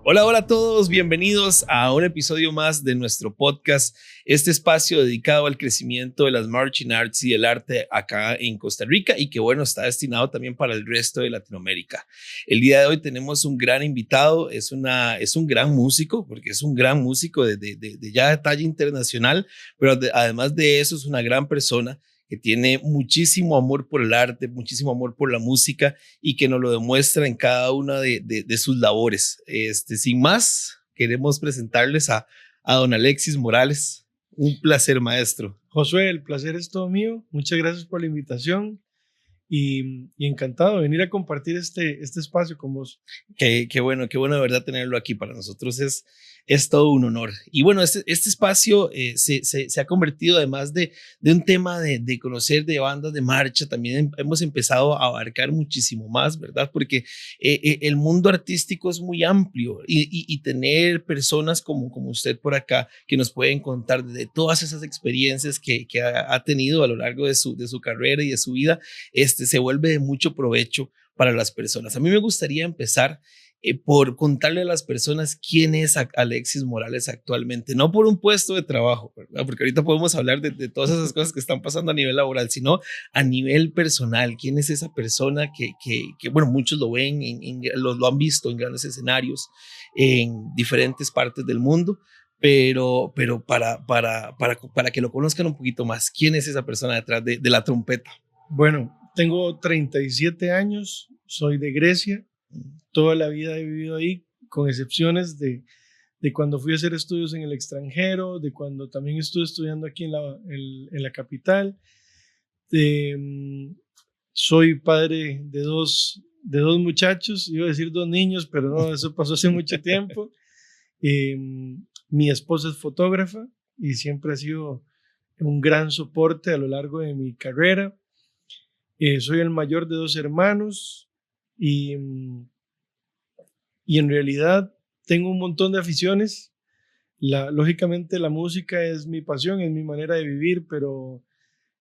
Hola, hola a todos, bienvenidos a un episodio más de nuestro podcast, este espacio dedicado al crecimiento de las marching arts y el arte acá en Costa Rica y que bueno, está destinado también para el resto de Latinoamérica. El día de hoy tenemos un gran invitado, es un gran músico, porque es un gran músico de ya de talla internacional, pero además de eso es una gran persona que tiene muchísimo amor por el arte, muchísimo amor por la música y que nos lo demuestra en cada una de sus labores. Sin más, queremos presentarles a don Alexis Morales. Un placer, maestro. Josué, el placer es todo mío. Muchas gracias por la invitación y encantado de venir a compartir este espacio con vos. Qué bueno de verdad tenerlo aquí. Para nosotros es todo un honor. Y bueno, este espacio se ha convertido, además de un tema de conocer de bandas de marcha, también hemos empezado a abarcar muchísimo más, ¿verdad? Porque el mundo artístico es muy amplio y tener personas como usted por acá que nos pueden contar de todas esas experiencias que ha tenido a lo largo de su carrera y de su vida, se vuelve de mucho provecho para las personas. A mí me gustaría empezar por contarle a las personas quién es Alexis Morales actualmente, no por un puesto de trabajo, ¿verdad? Porque ahorita podemos hablar de todas esas cosas que están pasando a nivel laboral, sino a nivel personal. ¿Quién es esa persona que bueno, muchos lo ven, lo han visto en grandes escenarios, en diferentes partes del mundo? Pero para que lo conozcan un poquito más, ¿quién es esa persona detrás de la trompeta? Bueno, tengo 37 años, soy de Grecia, toda la vida he vivido ahí, con excepciones de cuando fui a hacer estudios en el extranjero, de cuando también estuve estudiando aquí en la capital. Soy padre de dos muchachos, iba a decir dos niños, pero no, eso pasó hace mucho tiempo. Mi esposa es fotógrafa y siempre ha sido un gran soporte a lo largo de mi carrera. Soy el mayor de dos hermanos y en realidad tengo un montón de aficiones. Lógicamente la música es mi pasión, es mi manera de vivir, pero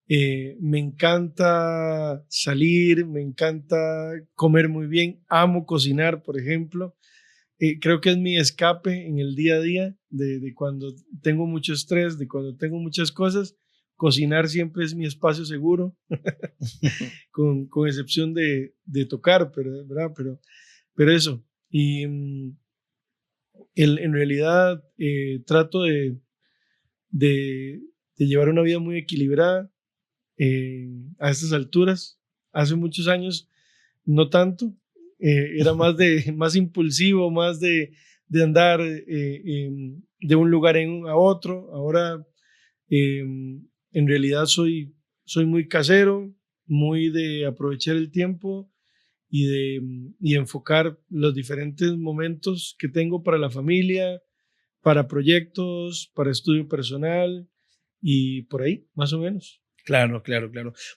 me encanta salir, me encanta comer muy bien, amo cocinar, por ejemplo. Creo que es mi escape en el día a día de cuando tengo mucho estrés, de cuando tengo muchas cosas. Cocinar siempre es mi espacio seguro, con excepción de tocar, ¿verdad? Pero eso. Y en realidad trato de llevar una vida muy equilibrada a estas alturas. Hace muchos años, no tanto. Era más impulsivo, más de andar de un lugar a otro. Ahora, en realidad, soy muy casero, muy de aprovechar el tiempo y enfocar los diferentes momentos que tengo para la familia, para proyectos, para estudio personal y por ahí, más o menos. Claro.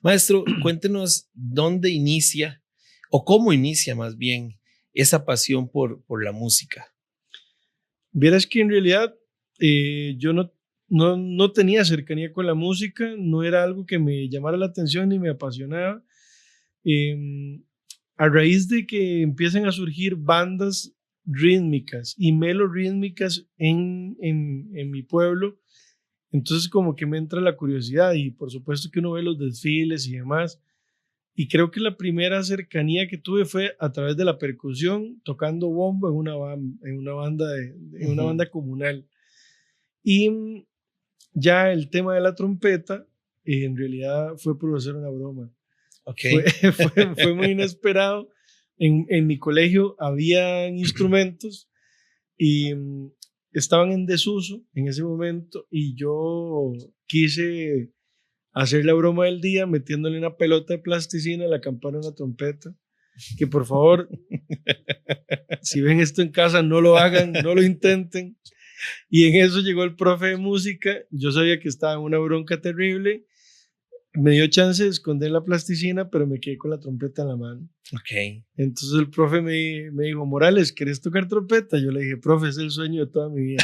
Maestro, cuéntenos dónde inicia o cómo inicia más bien esa pasión por la música. Vieras que en realidad yo no tenía cercanía con la música, no era algo que me llamara la atención ni me apasionaba. A raíz de que empiezan a surgir bandas rítmicas y melorítmicas en mi pueblo, entonces como que me entra la curiosidad y por supuesto que uno ve los desfiles y demás. Y creo que la primera cercanía que tuve fue a través de la percusión, tocando bombo en una banda comunal. Y ya el tema de la trompeta, en realidad fue por hacer una broma. Okay. Fue muy inesperado. En mi colegio había instrumentos y estaban en desuso en ese momento y yo quise hacer la broma del día metiéndole una pelota de plasticina a la campana de una trompeta. Que por favor, si ven esto en casa, no lo hagan, no lo intenten. Y en eso llegó el profe de música. Yo sabía que estaba en una bronca terrible. Me dio chance de esconder la plasticina, pero me quedé con la trompeta en la mano. Okay. Entonces el profe me dijo, Morales, ¿querés tocar trompeta? Yo le dije, profe, es el sueño de toda mi vida.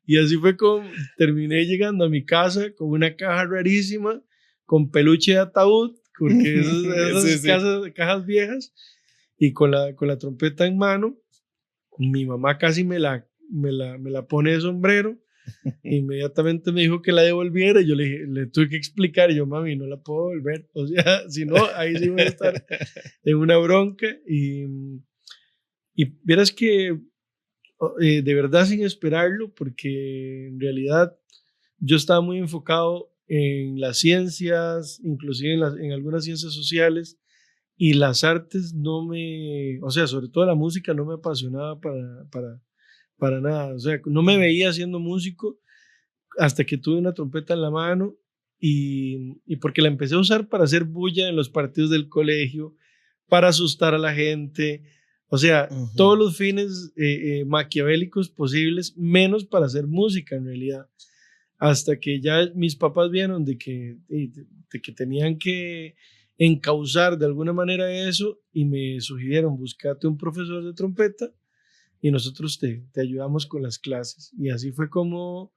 Y así fue como terminé llegando a mi casa con una caja rarísima, con peluche de ataúd, porque esas Sí. cajas viejas, y con la trompeta en mano. Mi mamá casi me la pone de sombrero. Inmediatamente me dijo que la devolviera. Y yo le tuve que explicar. Y yo, mami, no la puedo devolver. O sea, si no, ahí sí voy a estar en una bronca. Y vieras que de verdad sin esperarlo, porque en realidad yo estaba muy enfocado en las ciencias, inclusive en algunas ciencias sociales, y las artes no me, o sea, sobre todo la música no me apasionaba para nada. O sea, no me veía siendo músico hasta que tuve una trompeta en la mano y porque la empecé a usar para hacer bulla en los partidos del colegio, para asustar a la gente, o sea, todos los fines maquiavélicos posibles, menos para hacer música en realidad. Hasta que ya mis papás vieron de que tenían que encauzar de alguna manera eso y me sugirieron, búscate un profesor de trompeta y nosotros te ayudamos con las clases. Y así fue como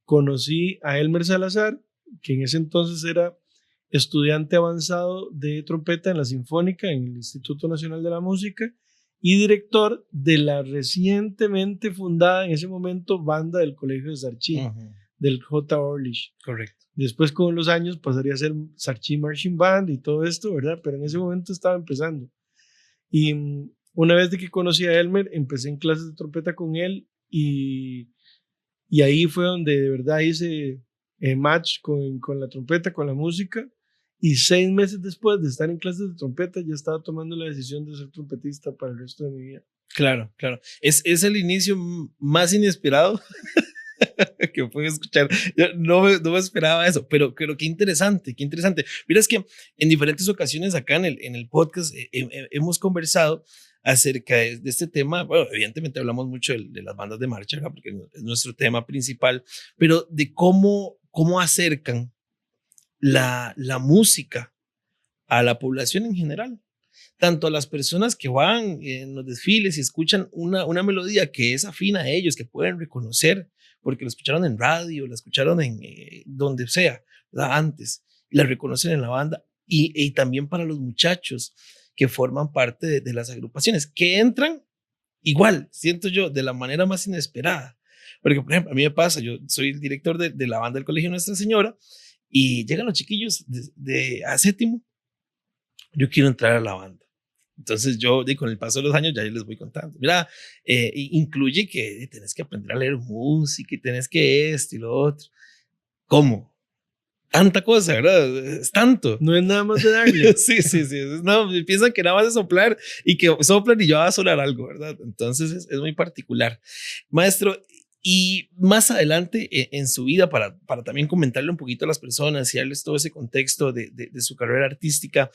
conocí a Elmer Salazar, que en ese entonces era estudiante avanzado de trompeta en la Sinfónica, en el Instituto Nacional de la Música, y director de la recientemente fundada en ese momento banda del Colegio de Sarchi, del J. Orlich. Correcto. Después con los años pasaría a ser Sarchi Marching Band y todo esto, ¿verdad? Pero en ese momento estaba empezando. Y una vez de que conocí a Elmer, empecé en clases de trompeta con él y ahí fue donde de verdad hice match con la trompeta, con la música. Y 6 meses después de estar en clases de trompeta, ya estaba tomando la decisión de ser trompetista para el resto de mi vida. Claro, claro. Es el inicio más inesperado que pude escuchar. Yo no me esperaba eso, pero qué interesante, qué interesante. Mira, es que en diferentes ocasiones acá en el podcast hemos conversado acerca de este tema. Bueno, evidentemente hablamos mucho de las bandas de marcha, ¿verdad? Porque es nuestro tema principal, pero de cómo acercan la música a la población en general, tanto a las personas que van en los desfiles y escuchan una melodía que es afín a ellos, que pueden reconocer, porque lo escucharon en radio, la escucharon en donde sea, ¿verdad? Antes, y la reconocen en la banda, y también para los muchachos que forman parte de las agrupaciones, que entran igual, siento yo, de la manera más inesperada. Porque, por ejemplo, a mí me pasa, yo soy el director de la banda del Colegio Nuestra Señora, y llegan los chiquillos a séptimo, yo quiero entrar a la banda. Entonces yo, con el paso de los años, ya les voy contando. Mira, incluye que tenés que aprender a leer música y tenés que esto y lo otro. ¿Cómo? Tanta cosa, ¿verdad? Es tanto. No es nada más de darle. Sí. No, piensan que nada más es soplar y que soplan y ya va a sonar algo, ¿verdad? Entonces es muy particular. Maestro, y más adelante en su vida, para también comentarle un poquito a las personas y darles todo ese contexto de su carrera artística,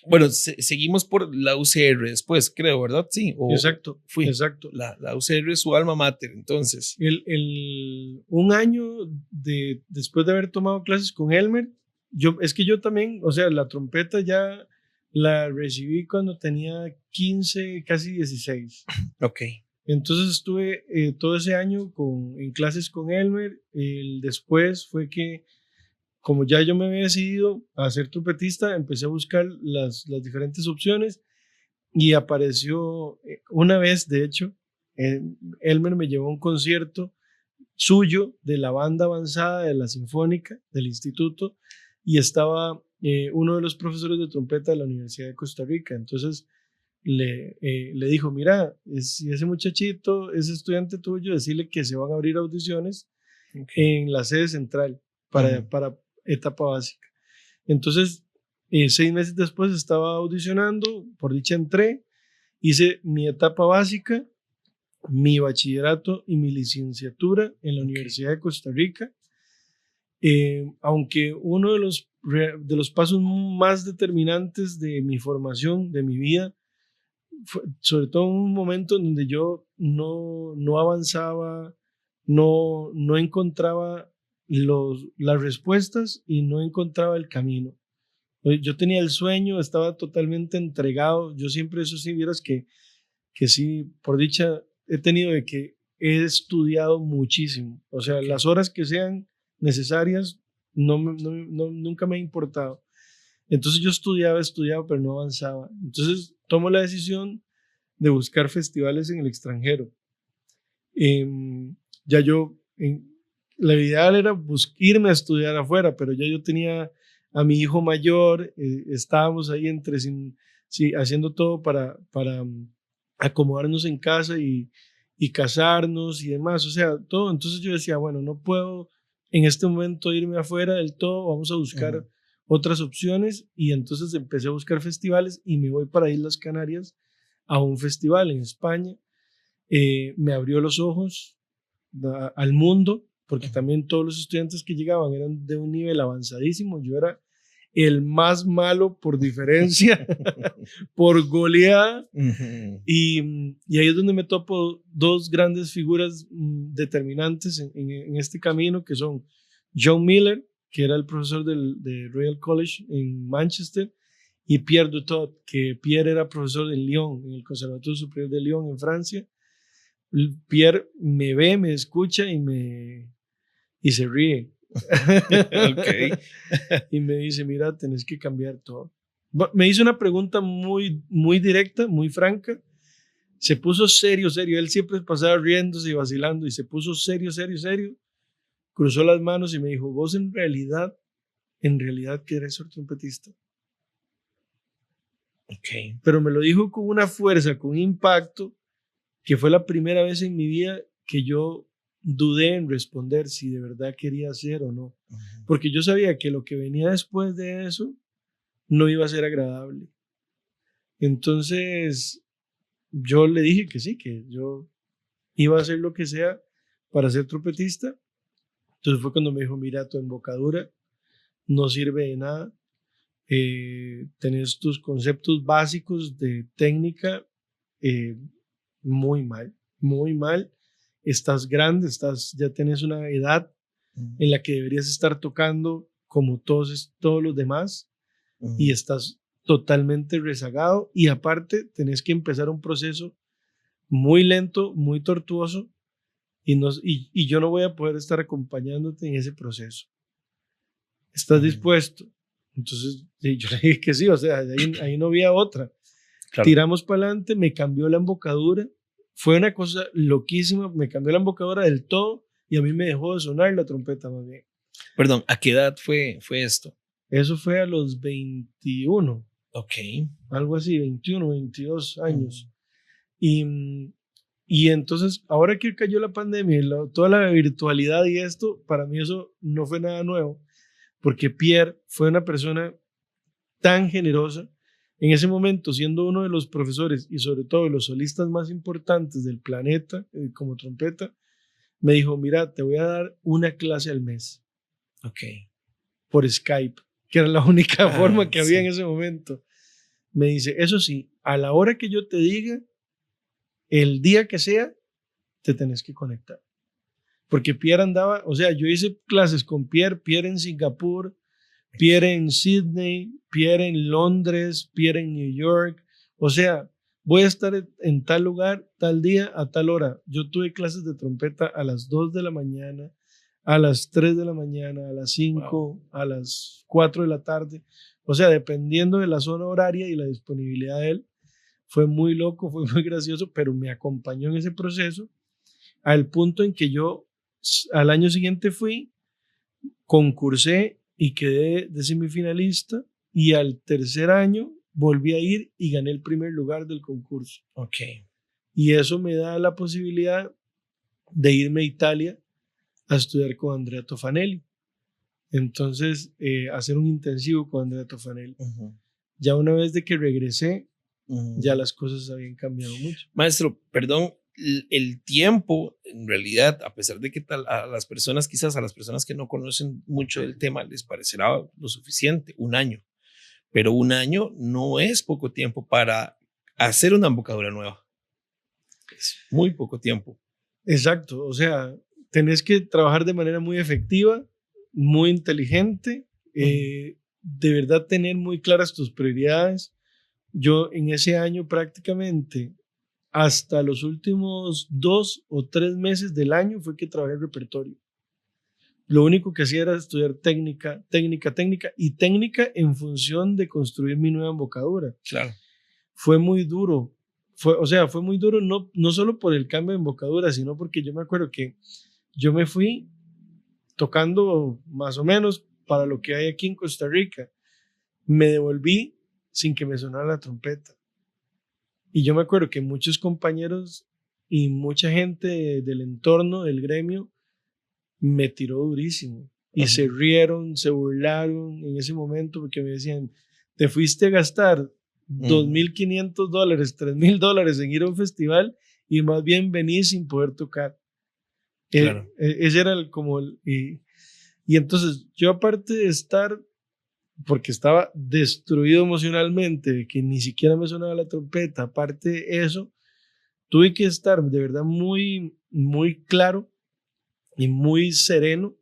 bueno, seguimos por la UCR después, creo, ¿verdad? Sí. Exacto. Fui. Exacto. La UCR es su alma mater, entonces. Un año después de haber tomado clases con Elmer, es que yo también, o sea, la trompeta ya la recibí cuando tenía 15, casi 16. Ok. Entonces estuve todo ese año en clases con Elmer. Después fue que, como ya yo me había decidido a ser trompetista, empecé a buscar las diferentes opciones y apareció una vez, de hecho, Elmer me llevó a un concierto suyo de la banda avanzada de la Sinfónica del Instituto y estaba uno de los profesores de trompeta de la Universidad de Costa Rica. Entonces le dijo, mira, si ese muchachito es estudiante tuyo, decirle que se van a abrir audiciones en la sede central para etapa básica. Entonces, 6 meses después estaba audicionando, por dicha entré, hice mi etapa básica, mi bachillerato y mi licenciatura en la Universidad de Costa Rica. Aunque uno de los pasos más determinantes de mi formación, de mi vida, sobre todo en un momento en donde yo no avanzaba, no encontraba las respuestas y no encontraba el camino. Yo tenía el sueño, estaba totalmente entregado. Yo siempre, eso sí, vieras que sí, por dicha, he tenido de que he estudiado muchísimo. O sea, las horas que sean necesarias, nunca me ha importado. Entonces yo estudiaba, pero no avanzaba. Entonces tomo la decisión de buscar festivales en el extranjero. Ya yo, la ideal era irme a estudiar afuera, pero ya yo tenía a mi hijo mayor, estábamos ahí haciendo todo para acomodarnos en casa y casarnos y demás, o sea, todo. Entonces yo decía, bueno, no puedo en este momento irme afuera del todo, vamos a buscar otras opciones, y entonces empecé a buscar festivales y me voy para Islas Canarias a un festival en España. Me abrió los ojos al mundo, porque también todos los estudiantes que llegaban eran de un nivel avanzadísimo. Yo era el más malo por diferencia, por goleada. Y ahí es donde me topo dos grandes figuras determinantes en este camino, que son John Miller, que era el profesor de Royal College en Manchester, y Pierre Dutot, que Pierre era profesor en Lyon, en el Conservatorio Superior de Lyon, en Francia. Pierre me ve, me escucha y se ríe. Okay. Y me dice, mira, tenés que cambiar todo. Me hizo una pregunta muy, muy directa, muy franca. Se puso serio. Él siempre pasaba riéndose y vacilando, y se puso serio. Cruzó las manos y me dijo, vos en realidad querés ser trompetista. Okay. Pero me lo dijo con una fuerza, con un impacto, que fue la primera vez en mi vida que yo dudé en responder si de verdad quería hacer o no. Porque yo sabía que lo que venía después de eso no iba a ser agradable. Entonces yo le dije que sí, que yo iba a hacer lo que sea para ser trompetista. Entonces fue cuando me dijo, mira, tu embocadura no sirve de nada. Tenés tus conceptos básicos de técnica muy mal. Estás grande, ya tenés una edad en la que deberías estar tocando como todos los demás, y estás totalmente rezagado, y aparte tenés que empezar un proceso muy lento, muy tortuoso, y yo no voy a poder estar acompañándote en ese proceso. ¿Estás dispuesto? Entonces yo le dije que sí, o sea, ahí no había otra. Claro. Tiramos para adelante, me cambió la embocadura. Fue una cosa loquísima, me cambió la embocadura del todo, y a mí me dejó de sonar la trompeta más bien. Perdón, ¿a qué edad fue esto? Eso fue a los 21. Ok. Algo así, 21, 22 años. Y entonces, ahora que cayó la pandemia, toda la virtualidad y esto, para mí eso no fue nada nuevo, porque Pierre fue una persona tan generosa. En ese momento, siendo uno de los profesores y sobre todo de los solistas más importantes del planeta como trompeta, me dijo, mira, te voy a dar una clase al mes. Ok. Por Skype, que era la única forma que había en ese momento. Me dice, eso sí, a la hora que yo te diga, el día que sea, te tenés que conectar. Porque Pierre andaba, o sea, yo hice clases con Pierre en Singapur, Pierre en Sydney, Pierre en Londres, Pierre en New York. O sea, voy a estar en tal lugar, tal día, a tal hora. Yo tuve clases de trompeta a las 2 de la mañana, a las 3 de la mañana, a las 5, a las 4 de la tarde. O sea, dependiendo de la zona horaria y la disponibilidad de él. Fue muy loco, fue muy gracioso, pero me acompañó en ese proceso al punto en que yo al año siguiente fui, concursé y quedé de semifinalista, y al tercer año volví a ir y gané el primer lugar del concurso. Ok. Y eso me da la posibilidad de irme a Italia a estudiar con Andrea Tofanelli. Entonces, hacer un intensivo con Andrea Tofanelli. Ya una vez de que regresé, ya las cosas habían cambiado mucho. Maestro, perdón, el tiempo, en realidad, a pesar de que a las personas, quizás a las personas que no conocen mucho del tema, les parecerá lo suficiente, 1 año. Pero 1 año no es poco tiempo para hacer una embocadura nueva. Es muy poco tiempo. Exacto, o sea, tenés que trabajar de manera muy efectiva, muy inteligente, de verdad tener muy claras tus prioridades. Yo en ese año prácticamente hasta los últimos 2 o 3 meses del año fue que trabajé el repertorio. Lo único que hacía era estudiar técnica en función de construir mi nueva embocadura. Claro. Fue muy duro, fue muy duro, no solo por el cambio de embocadura, sino porque yo me acuerdo que yo me fui tocando más o menos para lo que hay aquí en Costa Rica. Me devolví sin que me sonara la trompeta. Y yo me acuerdo que muchos compañeros y mucha gente del entorno, del gremio, me tiró durísimo. Y se rieron, se burlaron en ese momento porque me decían, te fuiste a gastar $2,500, $3,000 en ir a un festival y más bien venís sin poder tocar. Claro. Ese era y entonces yo, aparte de estar, porque estaba destruido emocionalmente, que ni siquiera me sonaba la trompeta, aparte de eso, tuve que estar de verdad muy, muy claro y muy sereno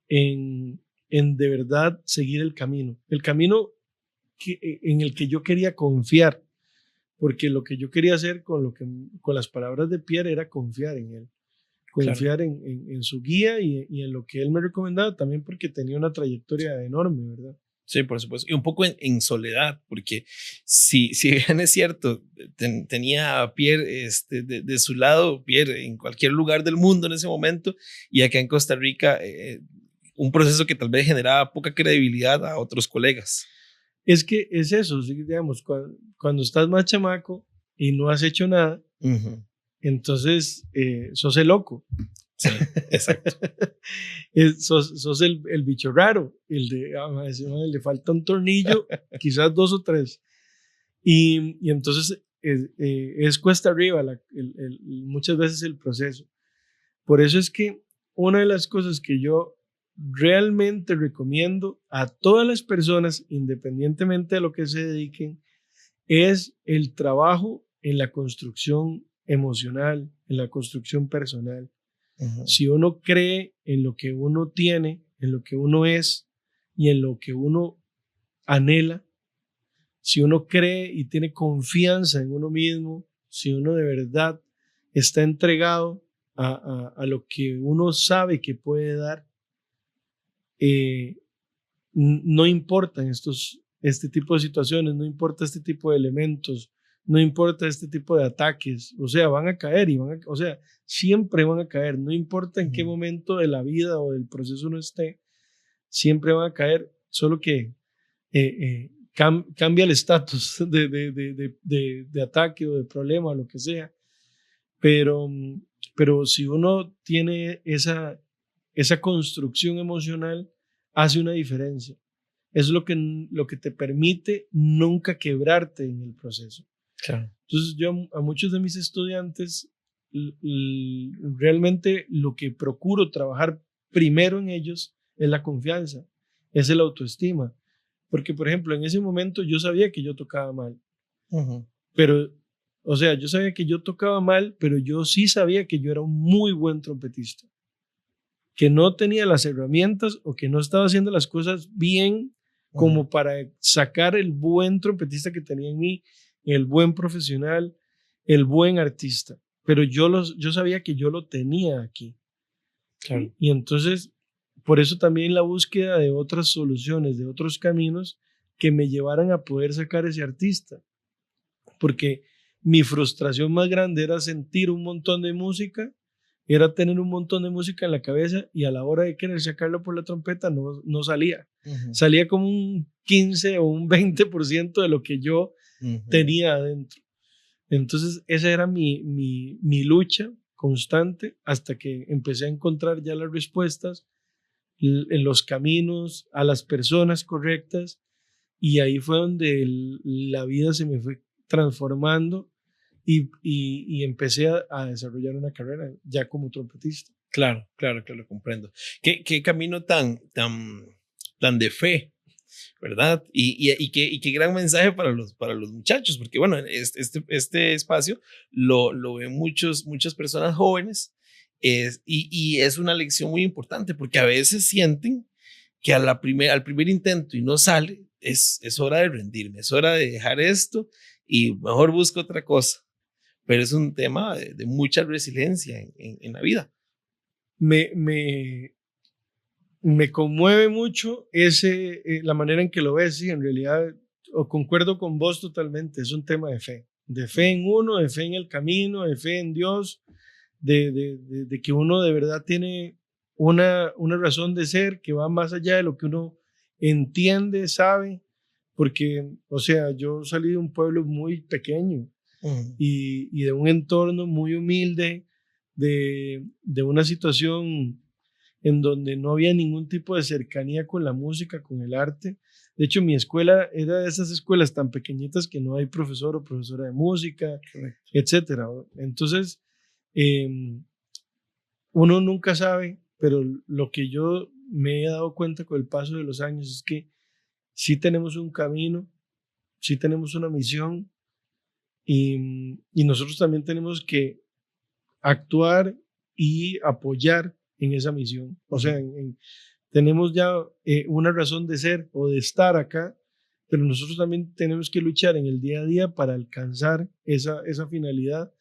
en de verdad seguir el camino en el que yo quería confiar, porque lo que yo quería hacer con las palabras de Pierre era confiar en él, confiar Claro. en su guía y en lo que él me recomendaba, también porque tenía una trayectoria enorme, ¿verdad? Sí, por supuesto. Y un poco en soledad, porque si bien es cierto, tenía a Pierre de su lado, Pierre en cualquier lugar del mundo en ese momento, y acá en Costa Rica, un proceso que tal vez generaba poca credibilidad a otros colegas. Es que es eso, digamos, cuando estás más chamaco y no has hecho nada, entonces sos el loco. Sí, exacto. sos el bicho raro, le falta un tornillo, quizás 2 o 3. Y entonces es cuesta arriba muchas veces el proceso. Por eso es que una de las cosas que yo realmente recomiendo a todas las personas, independientemente de lo que se dediquen, es el trabajo en la construcción emocional, en la construcción personal. Si uno cree en lo que uno tiene, en lo que uno es y en lo que uno anhela, si uno cree y tiene confianza en uno mismo, si uno de verdad está entregado a lo que uno sabe que puede dar, no importan este tipo de situaciones, no importa este tipo de elementos, no importa este tipo de ataques, o sea, van a caer o sea, siempre van a caer, no importa en qué momento de la vida o del proceso uno esté, siempre van a caer, solo que cambia el estatus de ataque o de problema, o lo que sea, pero, pero si uno tiene esa construcción emocional, hace una diferencia. Es lo que te permite nunca quebrarte en el proceso. Claro. Entonces yo a muchos de mis estudiantes realmente lo que procuro trabajar primero en ellos es la confianza, es el autoestima. Porque, por ejemplo, en ese momento yo sabía que yo tocaba mal, pero, o sea, yo sabía que yo tocaba mal, pero yo sí sabía que yo era un muy buen trompetista, que no tenía las herramientas o que no estaba haciendo las cosas bien como para sacar el buen trompetista que tenía en mí, el buen profesional, el buen artista. Pero yo sabía que yo lo tenía aquí. Claro. Y entonces, por eso también la búsqueda de otras soluciones, de otros caminos que me llevaran a poder sacar ese artista. Porque mi frustración más grande era sentir un montón de música, era tener un montón de música en la cabeza y a la hora de querer sacarlo por la trompeta no salía. Salía como un 15 o un 20% de lo que yo tenía adentro. Entonces esa era mi lucha constante hasta que empecé a encontrar ya las respuestas en los caminos, a las personas correctas, y ahí fue donde la vida se me fue transformando y empecé a desarrollar una carrera ya como trompetista. Claro, claro, claro, comprendo. Qué camino tan de fe, ¿verdad? Y qué gran mensaje para los muchachos, porque bueno, este espacio lo ven muchas personas jóvenes, y es una lección muy importante, porque a veces sienten que al primer intento y no sale, es hora de rendirme, es hora de dejar esto y mejor busco otra cosa. Pero es un tema de mucha resiliencia en la vida. Me conmueve mucho la manera en que lo ves, sí, en realidad concuerdo con vos totalmente, es un tema de fe. de fe en uno, de fe en el camino, de fe en Dios, de que uno de verdad tiene una razón de ser que va más allá de lo que uno entiende, sabe, porque, o sea, yo salí de un pueblo muy pequeño y de un entorno muy humilde, de una situación en donde no había ningún tipo de cercanía con la música, con el arte. De hecho, mi escuela era de esas escuelas tan pequeñitas que no hay profesor o profesora de música, etcétera. Entonces, uno nunca sabe, pero lo que yo me he dado cuenta con el paso de los años es que sí tenemos un camino, sí tenemos una misión y nosotros también tenemos que actuar y apoyar en esa misión. O sea, tenemos ya una razón de ser o de estar acá, pero nosotros también tenemos que luchar en el día a día para alcanzar esa finalidad,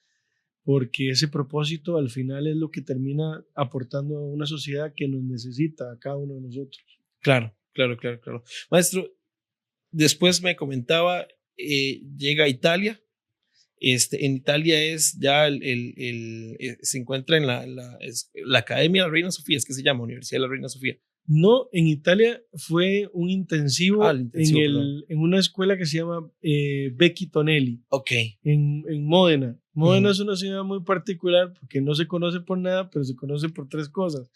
porque ese propósito al final es lo que termina aportando a una sociedad que nos necesita a cada uno de nosotros. Claro, claro, claro, claro. Maestro, después me comentaba, llega a Italia. En Italia es ya se encuentra en la Academia de la Reina Sofía, es que se llama Universidad de la Reina Sofía. No, en Italia fue un intensivo, El intensivo en una escuela que se llama Becchi Tonelli, Ok. en Módena. Módena es una ciudad muy particular porque no se conoce por nada, pero se conoce por tres cosas.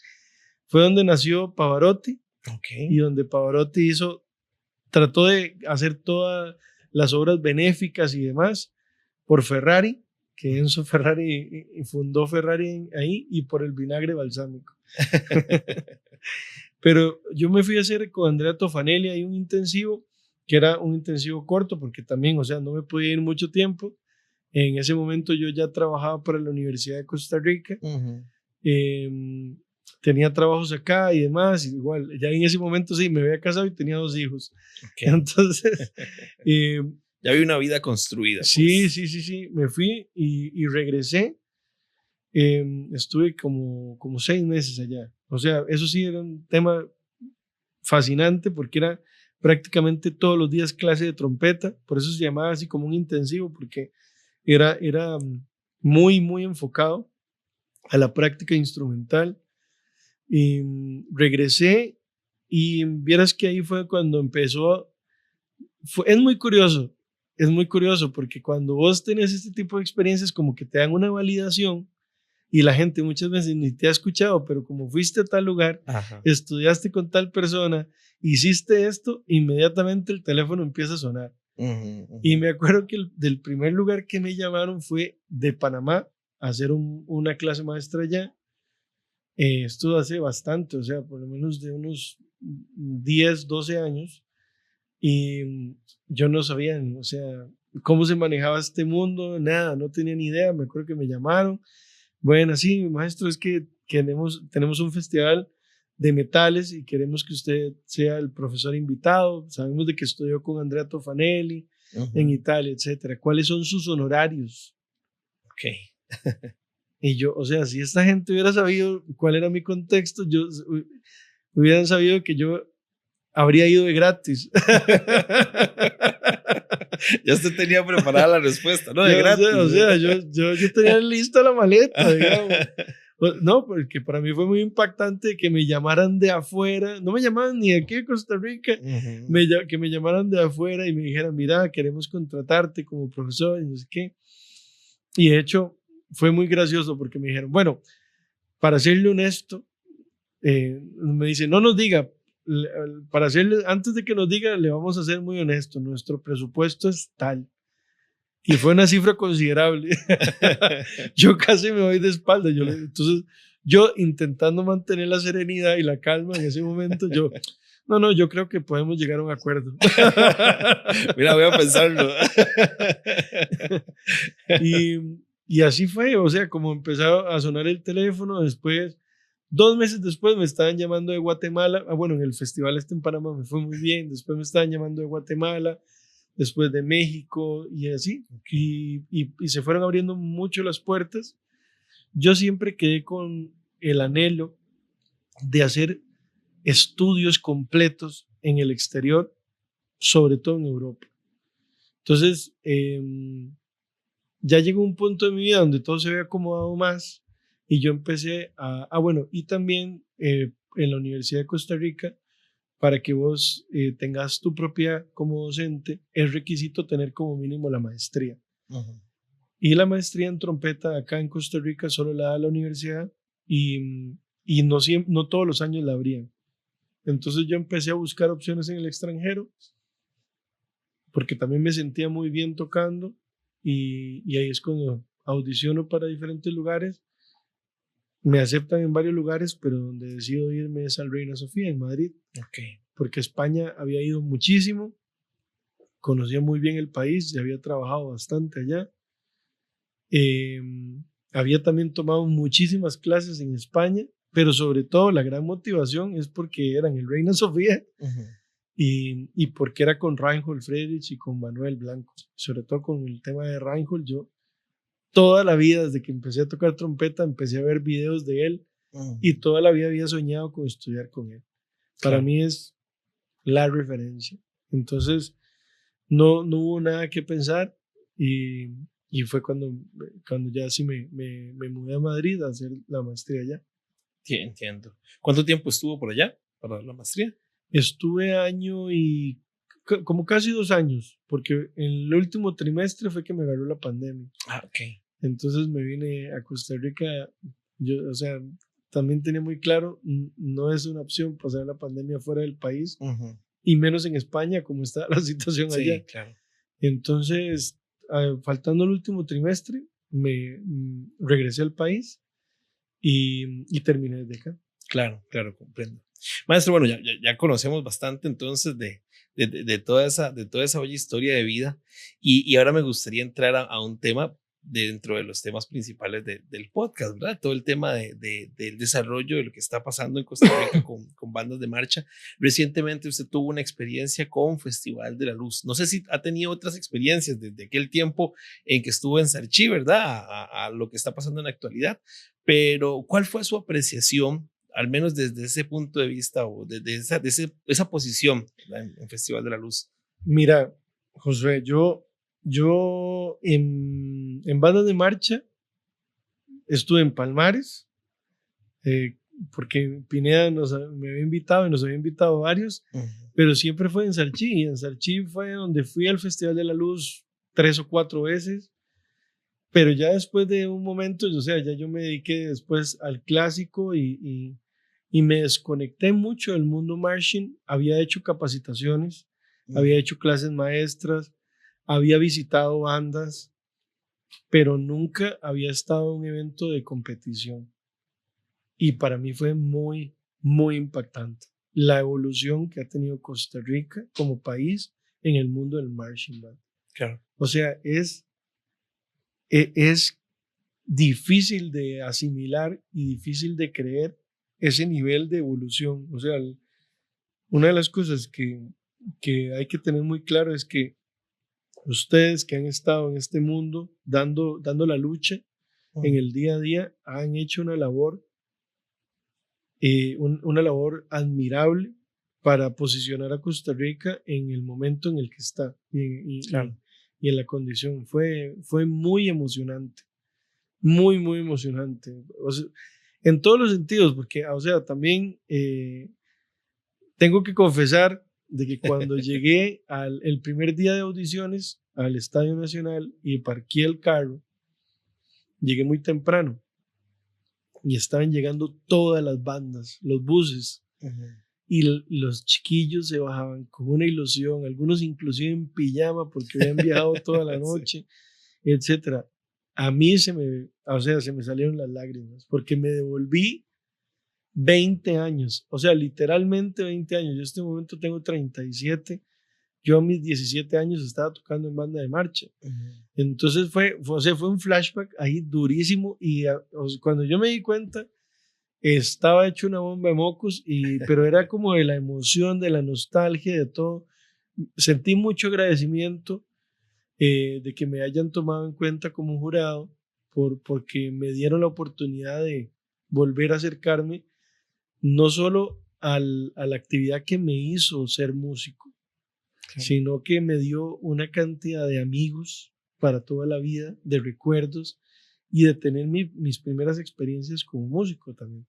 Fue donde nació Pavarotti y donde Pavarotti trató de hacer todas las obras benéficas y demás por Ferrari, que Enzo Ferrari fundó Ferrari ahí, y por el vinagre balsámico. Pero yo me fui a hacer con Andrea Tofanelli ahí un intensivo, que era un intensivo corto, porque también, o sea, no me podía ir mucho tiempo. En ese momento yo ya trabajaba para la Universidad de Costa Rica, tenía trabajos acá y demás, y igual, ya en ese momento sí, me había casado y tenía 2 hijos. Entonces... ya había una vida construida. Pues. Sí, me fui y regresé. Estuve como 6 meses allá. O sea, eso sí era un tema fascinante porque era prácticamente todos los días clase de trompeta, por eso se llamaba así como un intensivo, porque era muy, muy enfocado a la práctica instrumental. Y regresé y vieras que ahí fue cuando empezó, es muy curioso porque cuando vos tenés este tipo de experiencias como que te dan una validación y la gente muchas veces ni te ha escuchado, pero como fuiste a tal lugar, estudiaste con tal persona, hiciste esto, inmediatamente el teléfono empieza a sonar. Y me acuerdo que del primer lugar que me llamaron fue de Panamá a hacer una clase maestra allá. Esto hace bastante, o sea, por lo menos de unos 10, 12 años. Y yo no sabía, o sea, cómo se manejaba este mundo, nada, no tenía ni idea. Me acuerdo que me llamaron. Bueno, sí, maestro, es que tenemos un festival de metales y queremos que usted sea el profesor invitado. Sabemos de que estudió con Andrea Tofanelli en Italia, etcétera. ¿Cuáles son sus honorarios? Y yo, o sea, si esta gente hubiera sabido cuál era mi contexto, hubieran sabido que yo habría ido de gratis. Ya usted tenía preparada la respuesta, ¿no? De gratis. O sea, yo tenía lista la maleta, digamos. No, porque para mí fue muy impactante que me llamaran de afuera. No me llamaban ni de aquí de Costa Rica, que me llamaran de afuera y me dijeran, mira, queremos contratarte como profesor y no sé qué. Y de hecho, fue muy gracioso porque me dijeron, bueno, para serle honesto, me dice, no nos diga, antes de que nos diga, le vamos a ser muy honesto, nuestro presupuesto es tal. Y fue una cifra considerable. Yo casi me voy de espalda. Entonces, yo intentando mantener la serenidad y la calma en ese momento, no, yo creo que podemos llegar a un acuerdo. Mira, voy a pensarlo. Y así fue, o sea, como empezó a sonar el teléfono, después 2 meses después me estaban llamando de Guatemala. Bueno, en el festival en Panamá me fue muy bien. Después me estaban llamando de Guatemala, después de México y así. Y se fueron abriendo mucho las puertas. Yo siempre quedé con el anhelo de hacer estudios completos en el exterior, sobre todo en Europa. Entonces, ya llegó un punto de mi vida donde todo se había acomodado más y yo empecé bueno, y también en la Universidad de Costa Rica, para que vos tengas tu propia como docente, es requisito tener como mínimo la maestría. Ujú. Y la maestría en trompeta acá en Costa Rica solo la da la universidad y no, no todos los años la abrían. Entonces yo empecé a buscar opciones en el extranjero porque también me sentía muy bien tocando y ahí es cuando audiciono para diferentes lugares. Me aceptan en varios lugares, pero donde decido irme es al Reina Sofía en Madrid. Okay. Porque España había ido muchísimo, conocía muy bien el país, ya había trabajado bastante allá. Había también tomado muchísimas clases en España, pero sobre todo la gran motivación es porque era en el Reina Sofía y porque era con Reinhold Friedrich y con Manuel Blanco. Sobre todo con el tema de Reinhold, yo toda la vida, desde que empecé a tocar trompeta, empecé a ver videos de él y toda la vida había soñado con estudiar con él. Para mí es la referencia. Entonces, no hubo nada que pensar y fue cuando ya sí me mudé a Madrid a hacer la maestría allá. Sí, entiendo. ¿Cuánto tiempo estuvo por allá para la maestría? Estuve año y como casi 2 años, porque en el último trimestre fue que me agarró la pandemia. Ok. Entonces me vine a Costa Rica. Yo, o sea, también tenía muy claro, no es una opción pasar la pandemia fuera del país, y menos en España, como está la situación allá. Sí, claro. Entonces, faltando el último trimestre, me regresé al país y terminé desde acá. Claro, claro, comprendo. Maestro, bueno, ya conocemos bastante entonces de toda esa bella historia de vida y ahora me gustaría entrar a un tema dentro de los temas principales del podcast, ¿verdad? Todo el tema del desarrollo de lo que está pasando en Costa Rica con bandas de marcha. Recientemente usted tuvo una experiencia con Festival de la Luz. No sé si ha tenido otras experiencias desde aquel tiempo en que estuvo en Sarchí, ¿verdad? A lo que está pasando en la actualidad, pero ¿cuál fue su apreciación, al menos desde ese punto de vista o desde esa posición en Festival de la Luz? Mira, Josué, yo en bandas de marcha estuve en Palmares, porque Pineda me había invitado y nos había invitado varios, pero siempre fue en Sarchí. En Sarchí fue donde fui al Festival de la Luz 3 o 4 veces, pero ya después de un momento, o sea, ya yo me dediqué después al clásico y me desconecté mucho del mundo marching. Había hecho capacitaciones, había hecho clases maestras, había visitado bandas, pero nunca había estado en un evento de competición. Y para mí fue muy, muy impactante la evolución que ha tenido Costa Rica como país en el mundo del marching band. Claro. O sea, es difícil de asimilar y difícil de creer ese nivel de evolución. O sea, una de las cosas que hay que tener muy claro es que ustedes que han estado en este mundo dando la lucha en el día a día han hecho una labor admirable para posicionar a Costa Rica en el momento en el que está Claro. y en la condición. Fue muy emocionante, muy, muy emocionante. O sea, en todos los sentidos, porque, o sea, también tengo que confesar de que cuando llegué el primer día de audiciones al Estadio Nacional y parqué el carro, llegué muy temprano y estaban llegando todas las bandas, los buses, y los chiquillos se bajaban con una ilusión, algunos inclusive en pijama porque habían viajado toda la noche, sí, etcétera. A mí se me salieron las lágrimas porque me devolví 20 años, o sea, literalmente 20 años. Yo en este momento tengo 37. Yo a mis 17 años estaba tocando en banda de marcha. Entonces fue un flashback ahí durísimo y cuando yo me di cuenta estaba hecho una bomba de mocos, pero era como de la emoción, de la nostalgia, de todo. Sentí mucho agradecimiento de que me hayan tomado en cuenta como jurado porque me dieron la oportunidad de volver a acercarme no solo a la actividad que me hizo ser músico, sino que me dio una cantidad de amigos para toda la vida, de recuerdos y de tener mis primeras experiencias como músico también.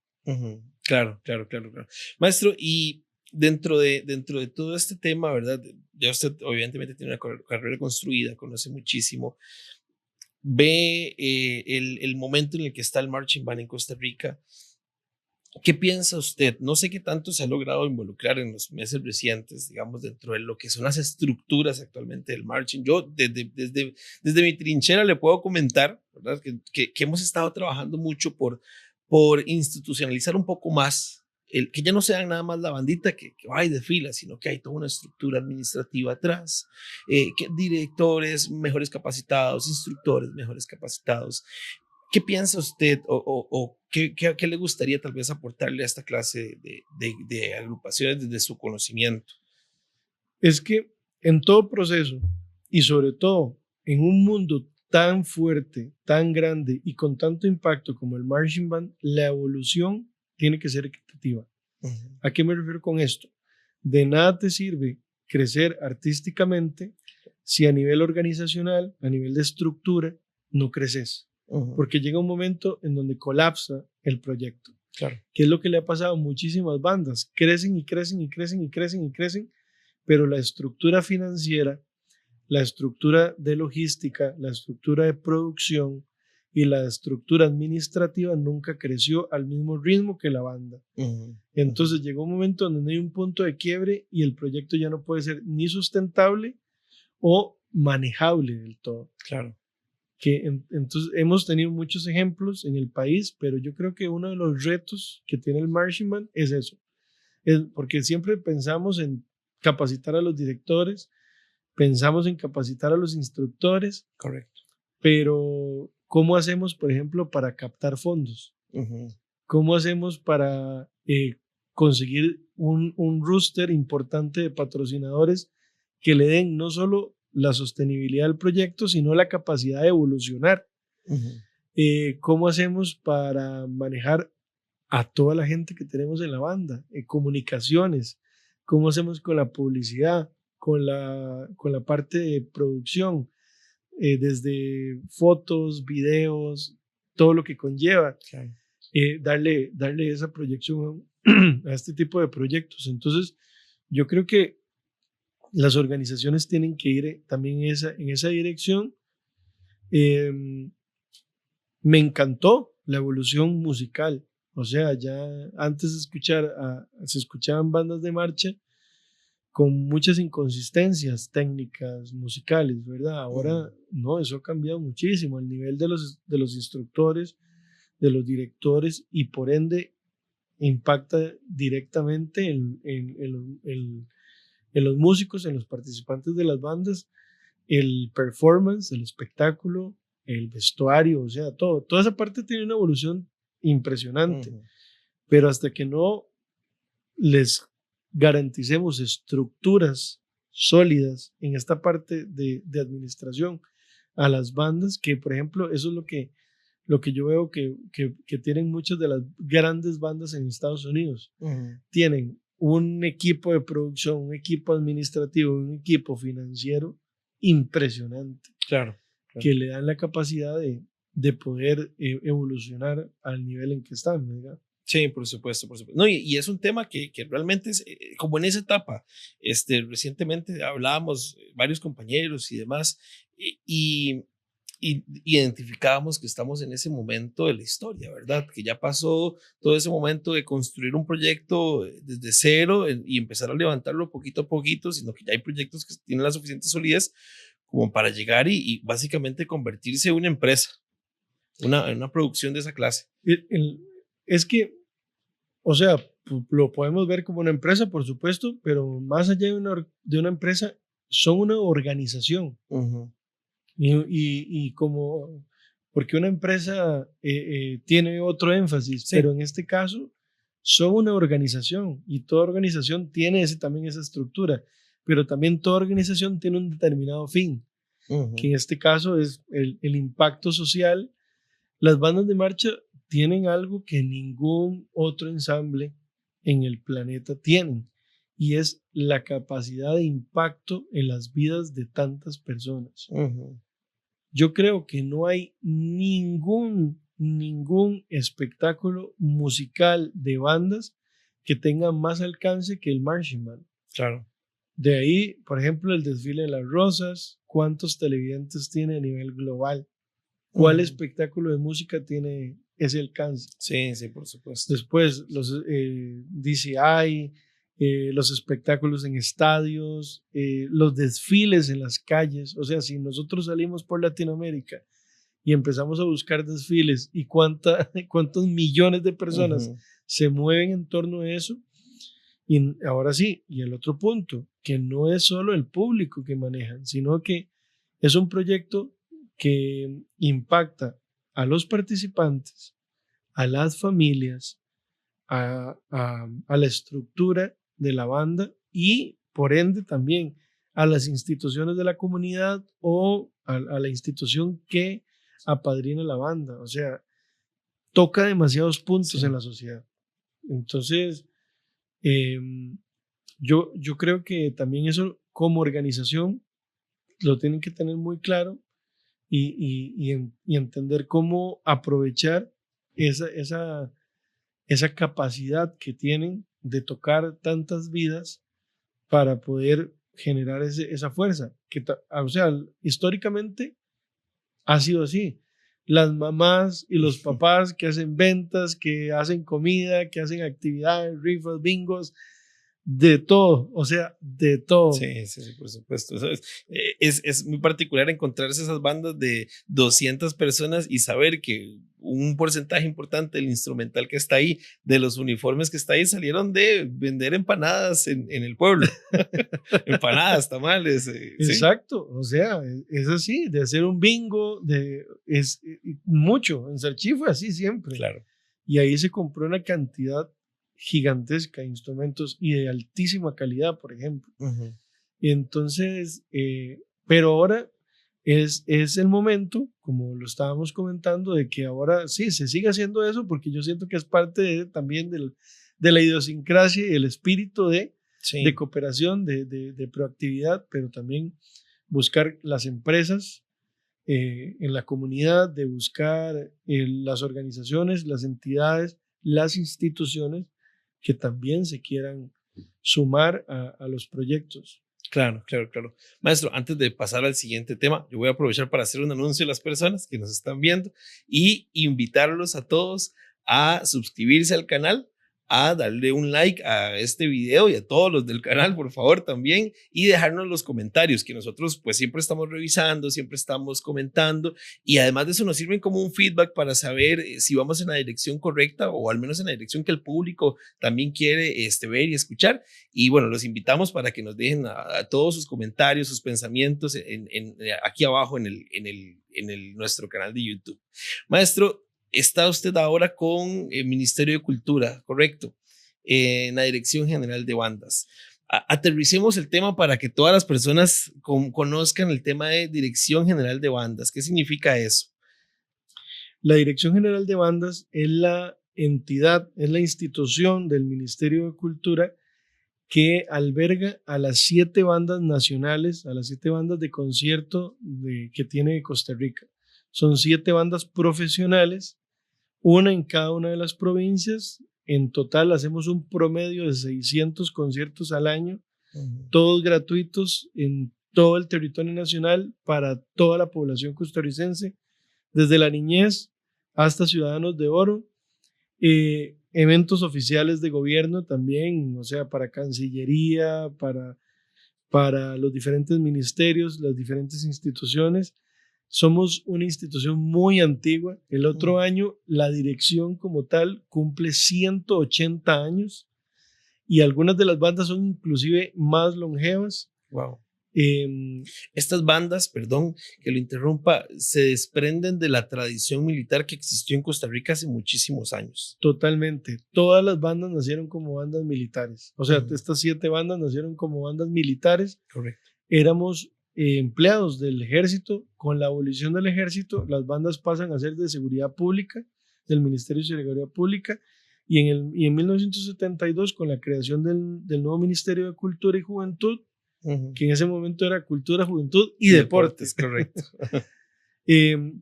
Claro, claro, claro, claro. Maestro, y dentro de todo este tema, ¿verdad? Ya usted obviamente tiene una carrera construida, conoce muchísimo, ve el momento en el que está el marching band en Costa Rica. ¿Qué piensa usted? No sé qué tanto se ha logrado involucrar en los meses recientes, digamos, dentro de lo que son las estructuras actualmente del marching. Yo desde mi trinchera le puedo comentar, ¿verdad? Que hemos estado trabajando mucho por institucionalizar un poco más, que ya no sean nada más la bandita que va y desfila, sino que hay toda una estructura administrativa atrás, que directores mejores capacitados, instructores mejores capacitados. ¿Qué piensa usted o qué le gustaría tal vez aportarle a esta clase de agrupaciones desde su conocimiento? Es que en todo proceso y sobre todo en un mundo tan fuerte, tan grande y con tanto impacto como el marching band, la evolución tiene que ser equitativa. ¿A qué me refiero con esto? De nada te sirve crecer artísticamente si a nivel organizacional, a nivel de estructura, no creces. Porque llega un momento en donde colapsa el proyecto. Claro. Que es lo que le ha pasado a muchísimas bandas. Crecen y crecen y crecen y crecen y crecen, pero la estructura financiera, la estructura de logística, la estructura de producción y la estructura administrativa nunca creció al mismo ritmo que la banda. Entonces llegó un momento donde hay un punto de quiebre y el proyecto ya no puede ser ni sustentable o manejable del todo. Claro. Entonces hemos tenido muchos ejemplos en el país, pero yo creo que uno de los retos que tiene el marching band es eso, porque siempre pensamos en capacitar a los directores, pensamos en capacitar a los instructores. Correcto. Pero ¿cómo hacemos, por ejemplo, para captar fondos? ¿Cómo hacemos para conseguir un roster importante de patrocinadores que le den no solo la sostenibilidad del proyecto, sino la capacidad de evolucionar? ¿Cómo hacemos para manejar a toda la gente que tenemos en la banda? Comunicaciones. ¿Cómo hacemos con la publicidad, con la parte de producción? Desde fotos, videos, todo lo que conlleva, Claro. darle esa proyección a este tipo de proyectos. Entonces, yo creo que las organizaciones tienen que ir también en esa dirección. Me encantó la evolución musical. O sea, ya antes de se escuchaban bandas de marcha con muchas inconsistencias técnicas, musicales, ¿verdad? Ahora no, eso ha cambiado muchísimo, el nivel de los instructores, de los directores y por ende impacta directamente en los músicos, en los participantes de las bandas, el performance, el espectáculo, el vestuario, o sea, toda esa parte tiene una evolución impresionante, pero hasta que no les garanticemos estructuras sólidas en esta parte de administración a las bandas, que por ejemplo eso es lo que yo veo que tienen muchas de las grandes bandas en Estados Unidos. Tienen un equipo de producción, un equipo administrativo, un equipo financiero impresionante. Claro. Que le dan la capacidad de poder evolucionar al nivel en que están, ¿verdad? Sí, por supuesto, por supuesto. No, y es un tema que realmente es como en esa etapa. Recientemente hablábamos varios compañeros y demás, y identificábamos que estamos en ese momento de la historia, ¿verdad? Que ya pasó todo ese momento de construir un proyecto desde cero y empezar a levantarlo poquito a poquito, sino que ya hay proyectos que tienen la suficiente solidez como para llegar y básicamente convertirse en una empresa, una producción de esa clase. Es que, o sea, lo podemos ver como una empresa, por supuesto, pero más allá de una empresa, son una organización. Y como, porque una empresa tiene otro énfasis, sí. Pero en este caso son una organización y toda organización tiene también esa estructura, pero también toda organización tiene un determinado fin, que en este caso es el impacto social. Las bandas de marcha tienen algo que ningún otro ensamble en el planeta tienen, y es la capacidad de impacto en las vidas de tantas personas. Yo creo que no hay ningún espectáculo musical de bandas que tenga más alcance que el Marching Band. Claro. De ahí, por ejemplo, el desfile de las rosas, ¿cuántos televidentes tiene a nivel global? ¿Cuál espectáculo de música tiene ese alcance? Sí, sí, por supuesto. Después, los DCI, los espectáculos en estadios, los desfiles en las calles. O sea, si nosotros salimos por Latinoamérica y empezamos a buscar desfiles y cuántos millones de personas se mueven en torno a eso. Y ahora sí, y el otro punto, que no es solo el público que manejan, sino que es un proyecto que impacta a los participantes, a las familias, a la estructura de la banda y por ende también a las instituciones de la comunidad o a la institución que apadrina la banda. O sea, toca demasiados puntos en la sociedad. Entonces, yo creo que también eso como organización lo tienen que tener muy claro y entender cómo aprovechar esa capacidad que tienen de tocar tantas vidas para poder generar esa fuerza. O sea, históricamente ha sido así. Las mamás y los papás que hacen ventas, que hacen comida, que hacen actividades, rifas, bingos, de todo, o sea, de todo. Sí, sí, sí, por supuesto. Eso es muy particular encontrarse esas bandas de 200 personas y saber que un porcentaje importante del instrumental que está ahí, de los uniformes que está ahí, salieron de vender empanadas en el pueblo. Empanadas, tamales. Exacto, ¿sí? O sea, es así, de hacer un bingo, es mucho. En Sarchí fue así siempre. Claro. Y ahí se compró una cantidad gigantesca de instrumentos y de altísima calidad, por ejemplo. Y entonces, pero ahora es el momento, como lo estábamos comentando, de que ahora sí, se sigue haciendo eso, porque yo siento que es parte también de la idiosincrasia y el espíritu de cooperación, de proactividad, pero también buscar las empresas en la comunidad, de buscar las organizaciones, las entidades, las instituciones que también se quieran sumar a los proyectos. Claro, claro, claro. Maestro, antes de pasar al siguiente tema, yo voy a aprovechar para hacer un anuncio a las personas que nos están viendo y invitarlos a todos a suscribirse al canal, a darle un like a este video y a todos los del canal, por favor, también, y dejarnos los comentarios que nosotros pues siempre estamos revisando, siempre estamos comentando y además de eso nos sirven como un feedback para saber si vamos en la dirección correcta o al menos en la dirección que el público también quiere ver y escuchar. Y bueno, los invitamos para que nos dejen a todos sus comentarios, sus pensamientos aquí abajo en nuestro canal de YouTube. Maestro, está usted ahora con el Ministerio de Cultura, ¿correcto? En la Dirección General de Bandas. Aterricemos el tema para que todas las personas conozcan el tema de Dirección General de Bandas. ¿Qué significa eso? La Dirección General de Bandas es la entidad, es la institución del Ministerio de Cultura que alberga a las 7 bandas nacionales, a las 7 bandas de concierto que tiene Costa Rica. Son 7 bandas profesionales, una en cada una de las provincias. En total hacemos un promedio de 600 conciertos al año, todos gratuitos en todo el territorio nacional para toda la población costarricense, desde la niñez hasta Ciudadanos de Oro. Eventos oficiales de gobierno también, o sea, para Cancillería, para los diferentes ministerios, las diferentes instituciones. Somos una institución muy antigua. El otro año la dirección como tal cumple 180 años y algunas de las bandas son inclusive más longevas. Wow. Estas bandas, perdón que lo interrumpa, se desprenden de la tradición militar que existió en Costa Rica hace muchísimos años. Totalmente. Todas las bandas nacieron como bandas militares. O sea, estas 7 bandas nacieron como bandas militares. Correcto. Éramos empleados del ejército. Con la abolición del ejército, las bandas pasan a ser de seguridad pública, del Ministerio de Seguridad Pública, y en 1972, con la creación del nuevo Ministerio de Cultura y Juventud, que en ese momento era Cultura, Juventud y Deportes. Correcto.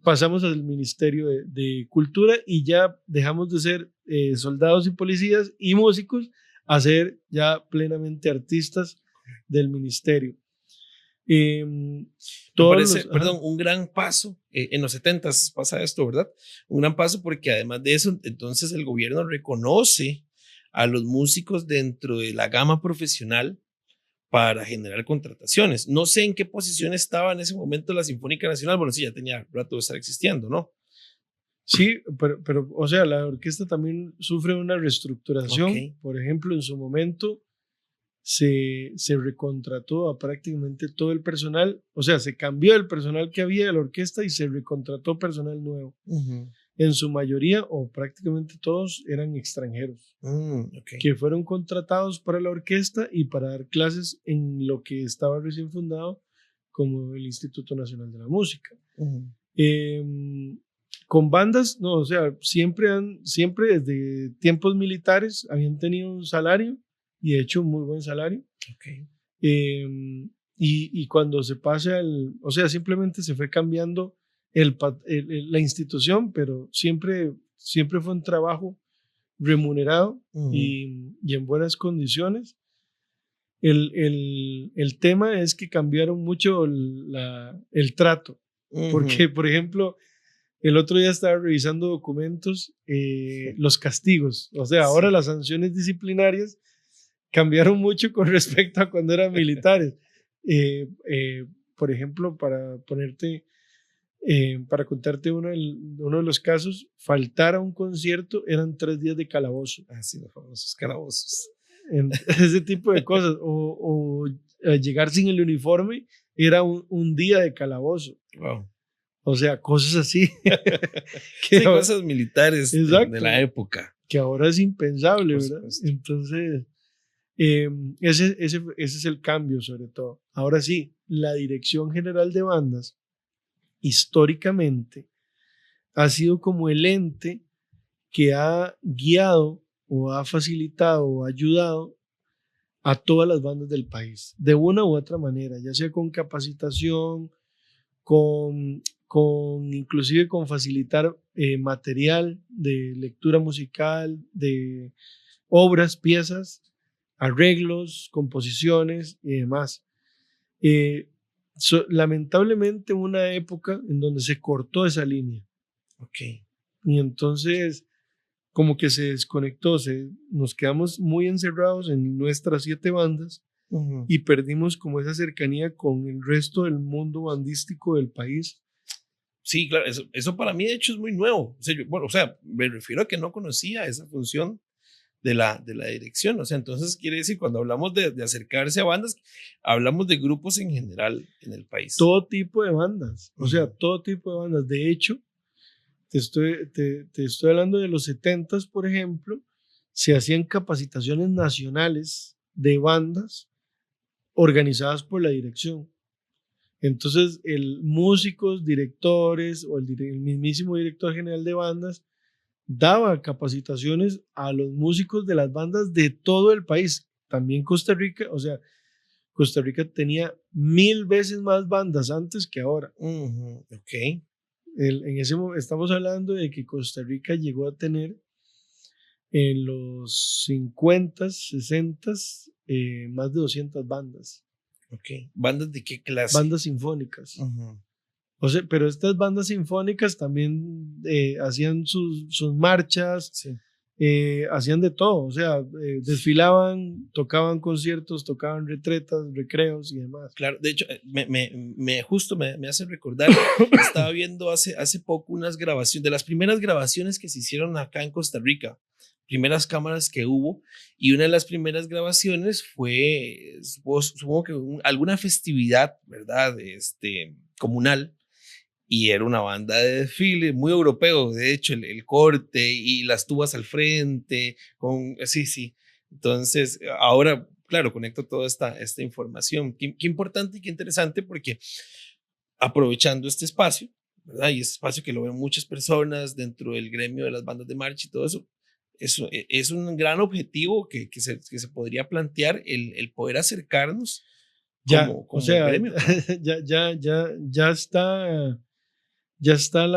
Pasamos al Ministerio de Cultura y ya dejamos de ser soldados y policías y músicos a ser ya plenamente artistas del ministerio. Me parece, perdón, un gran paso. En los 70s pasa esto, ¿verdad? Un gran paso porque además de eso, entonces el gobierno reconoce a los músicos dentro de la gama profesional para generar contrataciones. No sé en qué posición estaba en ese momento la Sinfónica Nacional. Bueno, sí, ya tenía rato de estar existiendo, ¿no? Sí, pero o sea, la orquesta también sufre una reestructuración. Ok. Por ejemplo, en su momento se recontrató a prácticamente todo el personal, o sea, se cambió el personal que había de la orquesta y se recontrató personal nuevo. En su mayoría o prácticamente todos eran extranjeros Okay. que fueron contratados para la orquesta y para dar clases en lo que estaba recién fundado como el Instituto Nacional de la Música. Con bandas, no, o sea, siempre desde tiempos militares habían tenido un salario y de hecho un muy buen salario. Okay. Y cuando se pasa o sea, simplemente se fue cambiando la institución, pero siempre fue un trabajo remunerado y en buenas condiciones. El tema es que cambiaron mucho el trato, porque, por ejemplo, el otro día estaba revisando documentos, los castigos, o sea, ahora las sanciones disciplinarias cambiaron mucho con respecto a cuando eran militares. Por ejemplo, para contarte uno de los casos, faltar a un concierto eran 3 días de calabozo. Así, los famosos calabozos. Ese tipo de cosas. O llegar sin el uniforme era un día de calabozo. Wow. O sea, cosas así. Sí, cosas militares de la época. Que ahora es impensable, ¿verdad? Entonces, ese es el cambio sobre todo. Ahora sí, la Dirección General de Bandas históricamente ha sido como el ente que ha guiado o ha facilitado o ha ayudado a todas las bandas del país, de una u otra manera, ya sea con capacitación, inclusive con facilitar material de lectura musical, de obras, piezas, arreglos, composiciones y demás. Lamentablemente una época en donde se cortó esa línea. Okay. Y entonces como que se desconectó, nos quedamos muy encerrados en nuestras 7 bandas y perdimos como esa cercanía con el resto del mundo bandístico del país. Sí, claro, eso para mí de hecho es muy nuevo. O sea, me refiero a que no conocía esa función de la dirección. O sea, entonces quiere decir, cuando hablamos de acercarse a bandas, hablamos de grupos en general en el país. Todo tipo de bandas, o sea, todo tipo de bandas. De hecho, te estoy hablando de los 70s, por ejemplo, se hacían capacitaciones nacionales de bandas organizadas por la dirección. Entonces, músicos, directores o el mismísimo director general de bandas daba capacitaciones a los músicos de las bandas de todo el país. También Costa Rica, o sea, Costa Rica tenía 1000 veces más bandas antes que ahora. Ok. Estamos hablando de que Costa Rica llegó a tener en los 50s, 60s, más de 200 bandas. Ok. ¿Bandas de qué clase? Bandas sinfónicas. O sea, pero estas bandas sinfónicas también hacían sus marchas, sí. Hacían de todo, o sea, desfilaban, tocaban conciertos, tocaban retretas, recreos y demás. Claro, de hecho, justo me hace recordar, estaba viendo hace poco unas grabaciones, de las primeras grabaciones que se hicieron acá en Costa Rica, primeras cámaras que hubo, y una de las primeras grabaciones fue, supongo que alguna festividad, ¿verdad? Comunal. Y era una banda de desfile muy europeo, de hecho, el corte y las tubas al frente, sí. Entonces, ahora, claro, conecto toda esta información. Qué importante y qué interesante, porque aprovechando este espacio, ¿verdad? Y este espacio que lo ven muchas personas dentro del gremio de las bandas de marcha y todo eso, es un gran objetivo que se podría plantear, el poder acercarnos como o sea, gremio. ya está ya está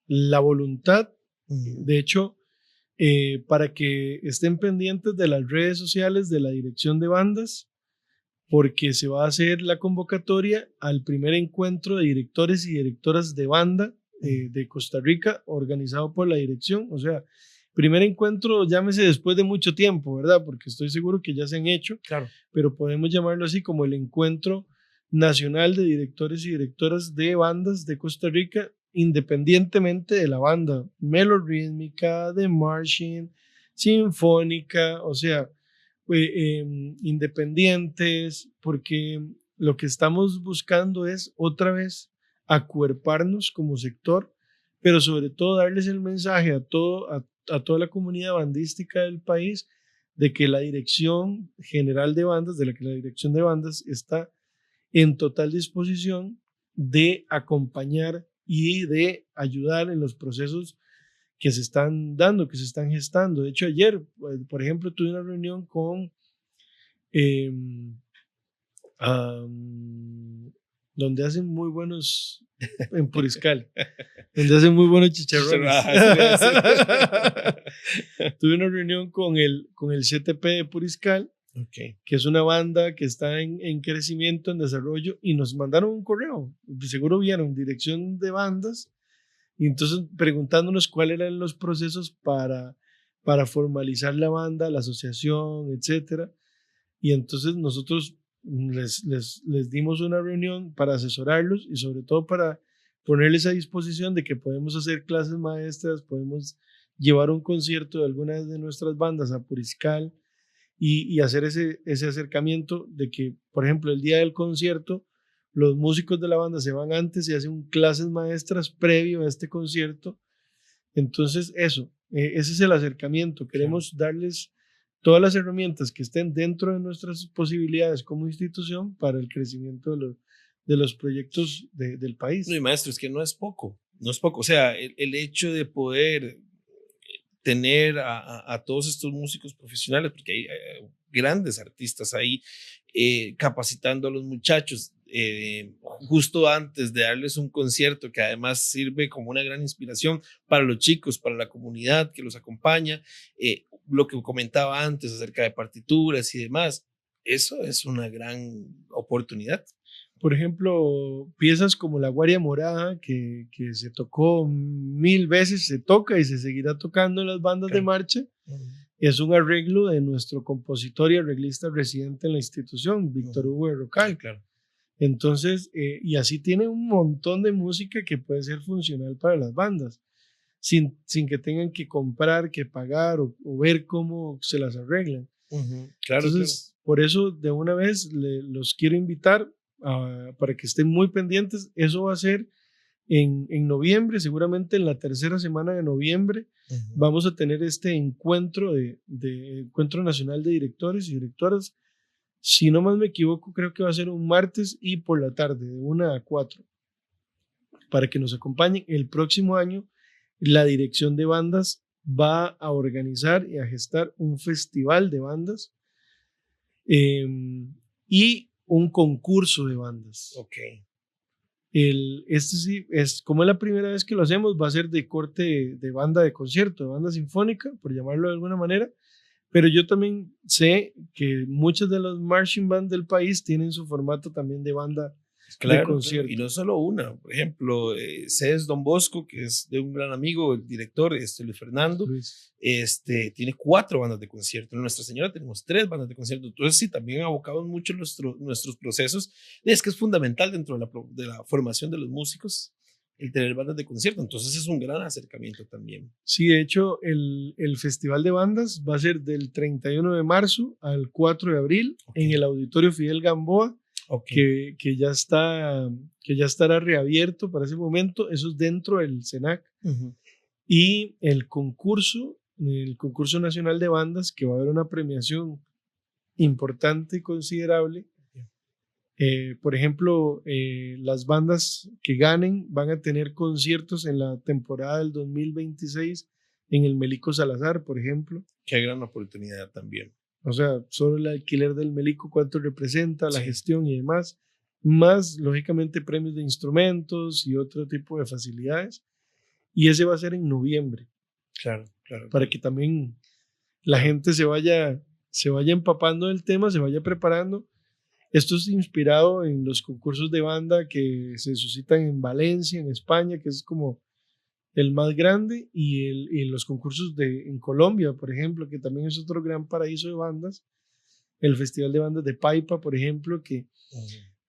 la voluntad. De hecho, para que estén pendientes de las redes sociales de la dirección de bandas, porque se va a hacer la convocatoria al primer encuentro de directores y directoras de banda de Costa Rica, organizado por la dirección. O sea, primer encuentro, llámese después de mucho tiempo, ¿verdad? Porque estoy seguro que ya se han hecho, Claro. pero podemos llamarlo así como el Encuentro Nacional de Directores y Directoras de Bandas de Costa Rica, independientemente de la banda melorítmica, de marching, sinfónica, o sea, independientes, porque lo que estamos buscando es otra vez acuerparnos como sector, pero sobre todo darles el mensaje a toda la comunidad bandística del país de que la dirección general de bandas, de la que la dirección de bandas está en total disposición de acompañar y de ayudar en los procesos que se están dando, que se están gestando. De hecho, ayer, por ejemplo, tuve una reunión con donde hacen muy buenos, en Puriscal, donde hacen muy buenos chicharrones. Tuve una reunión con el CTP de Puriscal, que es una banda que está en crecimiento, en desarrollo, y nos mandaron un correo, seguro vieron, dirección de bandas, y entonces preguntándonos cuáles eran los procesos para formalizar la banda, la asociación, etcétera. Y entonces nosotros les dimos una reunión para asesorarlos y sobre todo para ponerles a disposición de que podemos hacer clases maestras, podemos llevar un concierto de algunas de nuestras bandas a Puriscal y hacer ese acercamiento de que, por ejemplo, el día del concierto, los músicos de la banda se van antes y hacen clases maestras previo a este concierto. Entonces, ese es el acercamiento. Queremos darles todas las herramientas que estén dentro de nuestras posibilidades como institución para el crecimiento de los proyectos del país. No, y maestro, es que no es poco. O sea, el hecho de poder tener a todos estos músicos profesionales, porque hay grandes artistas ahí capacitando a los muchachos justo antes de darles un concierto que además sirve como una gran inspiración para los chicos, para la comunidad que los acompaña, lo que comentaba antes acerca de partituras y demás, eso es una gran oportunidad. Por ejemplo, piezas como La Guaria Morada, que se tocó 1000 veces, se toca y se seguirá tocando en las bandas de marcha, es un arreglo de nuestro compositor y arreglista residente en la institución, Víctor Hugo Rocal. Claro. Entonces, y así tiene un montón de música que puede ser funcional para las bandas, sin que tengan que comprar, que pagar o ver cómo se las arreglan. Claro, entonces, por eso de una vez los quiero invitar para que estén muy pendientes. Eso va a ser en noviembre, seguramente en la tercera semana de noviembre. Vamos a tener este encuentro Encuentro Nacional de Directores y Directoras. Si no más me equivoco, creo que va a ser un martes y por la tarde, de 1 a 4, para que nos acompañen. El próximo año, la dirección de bandas va a organizar y a gestar un festival de bandas y un concurso de bandas. Este sí, es como es la primera vez que lo hacemos, va a ser de corte de banda de concierto, de banda sinfónica, por llamarlo de alguna manera. Pero yo también sé que muchas de las marching bands del país tienen su formato también de banda de concierto. Claro, y no solo una. Por ejemplo, CES Don Bosco, que es de un gran amigo, el director, Luis Fernando, tiene 4 bandas de concierto. En Nuestra Señora tenemos 3 bandas de concierto. Entonces, sí, también abocamos mucho nuestros procesos. Es que es fundamental dentro de la formación de los músicos el tener bandas de concierto, entonces es un gran acercamiento también. Sí, de hecho, el Festival de Bandas va a ser del 31 de marzo al 4 de abril en el Auditorio Fidel Gamboa, que ya estará reabierto para ese momento. Eso es dentro del SENAC. Y el concurso nacional de bandas, que va a haber una premiación importante y considerable. Por ejemplo, las bandas que ganen van a tener conciertos en la temporada del 2026 en el Melico Salazar, por ejemplo. Qué gran oportunidad también. O sea, solo el alquiler del Melico, cuánto representa, la gestión y demás. más lógicamente premios de instrumentos y otro tipo de facilidades. Y ese va a ser en noviembre, Claro, claro. para que también la gente se vaya empapando del tema, se vaya preparando. Esto es inspirado en los concursos de banda que se suscitan en Valencia, en España, que es como el más grande, y los concursos en Colombia, por ejemplo, que también es otro gran paraíso de bandas. El Festival de Bandas de Paipa, por ejemplo, que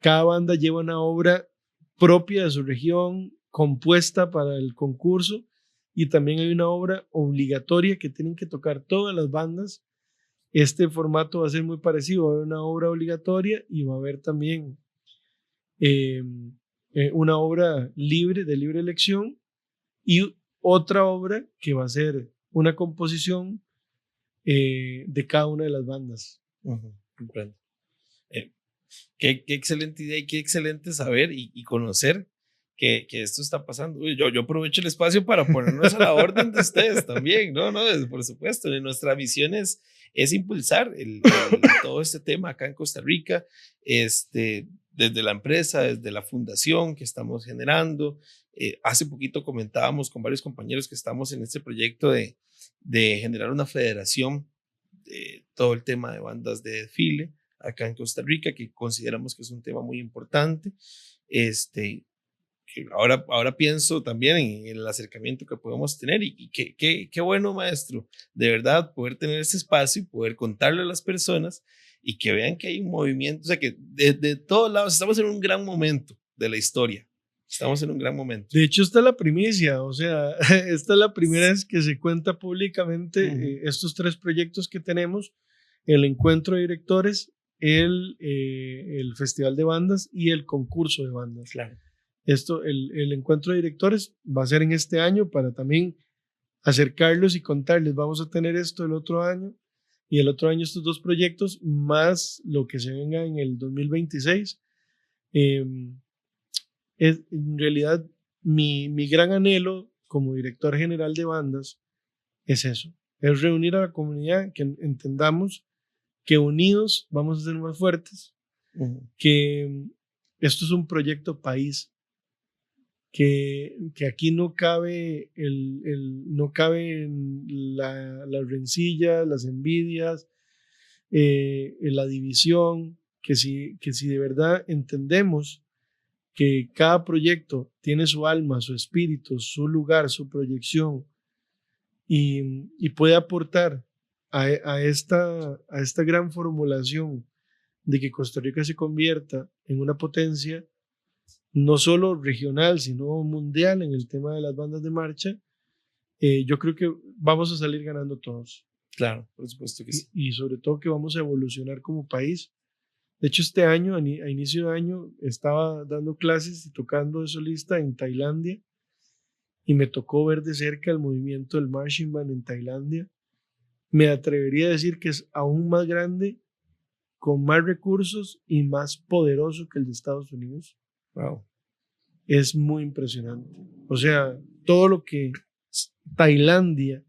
cada banda lleva una obra propia de su región, compuesta para el concurso, y también hay una obra obligatoria que tienen que tocar todas las bandas. Este formato va a ser muy parecido, va a haber una obra obligatoria y va a haber también eh, una obra libre, de libre elección, y otra obra que va a ser una composición de cada una de las bandas. Comprendo. Qué excelente idea y qué excelente saber y conocer que esto está pasando. Uy, yo aprovecho el espacio para ponernos a la orden de ustedes también, no, por supuesto. Nuestra misión es impulsar todo este tema acá en Costa Rica, desde la empresa, desde la fundación que estamos generando. Hace poquito comentábamos con varios compañeros que estamos en este proyecto de generar una federación de todo el tema de bandas de desfile acá en Costa Rica, que consideramos que es un tema muy importante. Que ahora pienso también en el acercamiento que podemos tener y qué bueno, maestro, de verdad, poder tener ese espacio y poder contarle a las personas y que vean que hay un movimiento, o sea, que de todos lados estamos en un gran momento de la historia. Estamos en un gran momento. De hecho, esta es la primicia, o sea, esta es la primera vez que se cuenta públicamente estos 3 proyectos que tenemos: el encuentro de directores, el festival de bandas y el concurso de bandas. Claro. El encuentro de directores va a ser en este año para también acercarlos y contarles, vamos a tener esto el otro año, y el otro año estos 2 proyectos, más lo que se venga en el 2026. En realidad, mi gran anhelo como director general de bandas es eso, es reunir a la comunidad, que entendamos que unidos vamos a ser más fuertes, que esto es un proyecto país, que aquí no cabe, no caben las rencillas, las envidias, la división, que si de verdad entendemos que cada proyecto tiene su alma, su espíritu, su lugar, su proyección, y puede aportar a esta gran formulación de que Costa Rica se convierta en una potencia no solo regional, sino mundial en el tema de las bandas de marcha. Yo creo que vamos a salir ganando todos. Claro, por supuesto que sí. Y sobre todo que vamos a evolucionar como país. De hecho, este año, a inicio de año, estaba dando clases y tocando de solista en Tailandia, y me tocó ver de cerca el movimiento del marching band en Tailandia. Me atrevería a decir que es aún más grande, con más recursos y más poderoso que el de Estados Unidos. Wow. Es muy impresionante. O sea, todo lo que Tailandia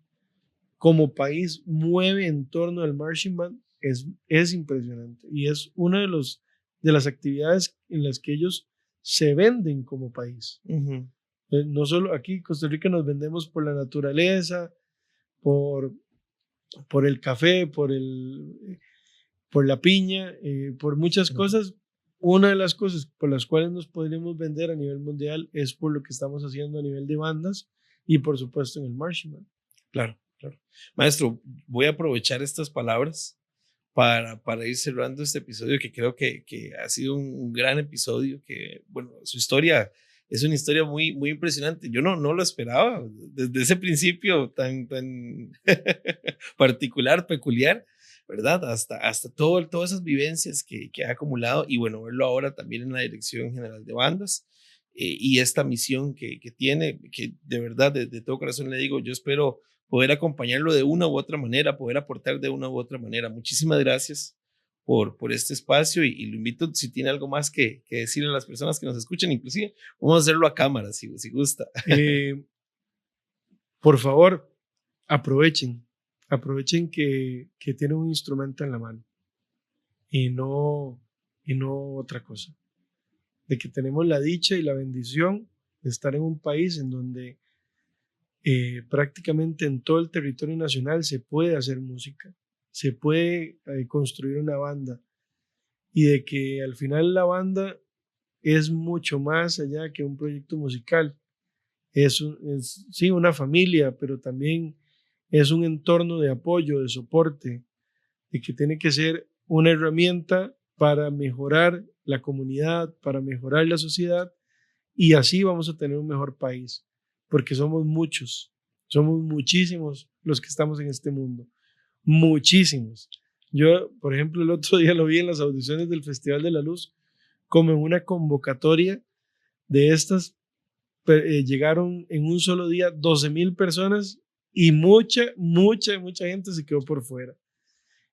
como país mueve en torno al marching band es impresionante, y es una de las actividades en las que ellos se venden como país. No solo aquí en Costa Rica nos vendemos por la naturaleza, por el café, por la piña, por muchas cosas. Una de las cosas por las cuales nos podríamos vender a nivel mundial es por lo que estamos haciendo a nivel de bandas y por supuesto en el marching band. Claro, claro. Maestro, voy a aprovechar estas palabras para ir cerrando este episodio, que creo que ha sido un gran episodio, que, bueno, su historia es una historia muy, muy impresionante. Yo no lo esperaba desde ese principio tan particular, peculiar, ¿verdad? Hasta todas esas vivencias que ha acumulado, y bueno, verlo ahora también en la Dirección General de Bandas, y esta misión que tiene, que de verdad, de todo corazón le digo, yo espero poder acompañarlo de una u otra manera, poder aportar de una u otra manera. Muchísimas gracias por este espacio, y lo invito, si tiene algo más que decirle a las personas que nos escuchan, inclusive vamos a hacerlo a cámara, si gusta. Por favor, aprovechen que tienen un instrumento en la mano y no otra cosa. de que tenemos la dicha y la bendición de estar en un país en donde prácticamente en todo el territorio nacional se puede hacer música, se puede construir una banda, y de que al final la banda es mucho más allá que un proyecto musical. Es sí, una familia, pero también es un entorno de apoyo, de soporte, y que tiene que ser una herramienta para mejorar la comunidad, para mejorar la sociedad, y así vamos a tener un mejor país, porque somos muchos, somos muchísimos los que estamos en este mundo, muchísimos. Yo, por ejemplo, el otro día lo vi en las audiciones del Festival de la Luz, como en una convocatoria de estas, llegaron en un solo día 12,000 personas y mucha gente se quedó por fuera.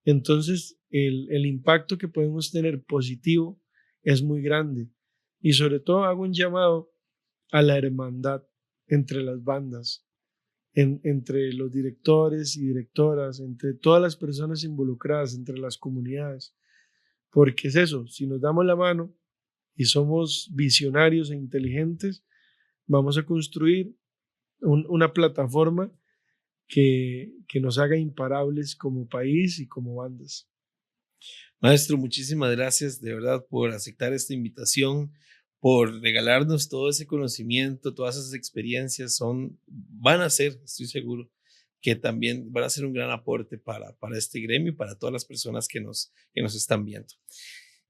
Entonces, el impacto que podemos tener positivo es muy grande. Y sobre todo hago un llamado a la hermandad entre las bandas, entre los directores y directoras, entre todas las personas involucradas, entre las comunidades. Porque es eso, si nos damos la mano y somos visionarios e inteligentes, vamos a construir una plataforma que nos haga imparables como país y como bandas. Maestro, muchísimas gracias de verdad por aceptar esta invitación, por regalarnos todo ese conocimiento, todas esas experiencias van a ser, estoy seguro, que también van a ser un gran aporte para este gremio y para todas las personas que nos están viendo.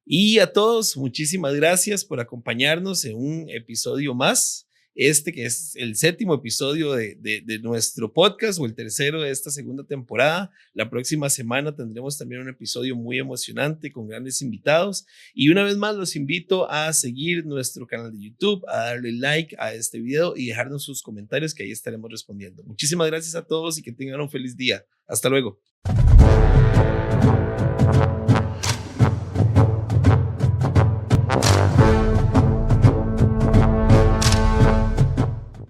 Y a todos, muchísimas gracias por acompañarnos en un episodio más. Que es el 7º episodio de nuestro podcast, o el tercero de esta segunda temporada. La próxima semana tendremos también un episodio muy emocionante con grandes invitados. Y una vez más los invito a seguir nuestro canal de YouTube, a darle like a este video y dejarnos sus comentarios, que ahí estaremos respondiendo. Muchísimas gracias a todos y que tengan un feliz día. Hasta luego.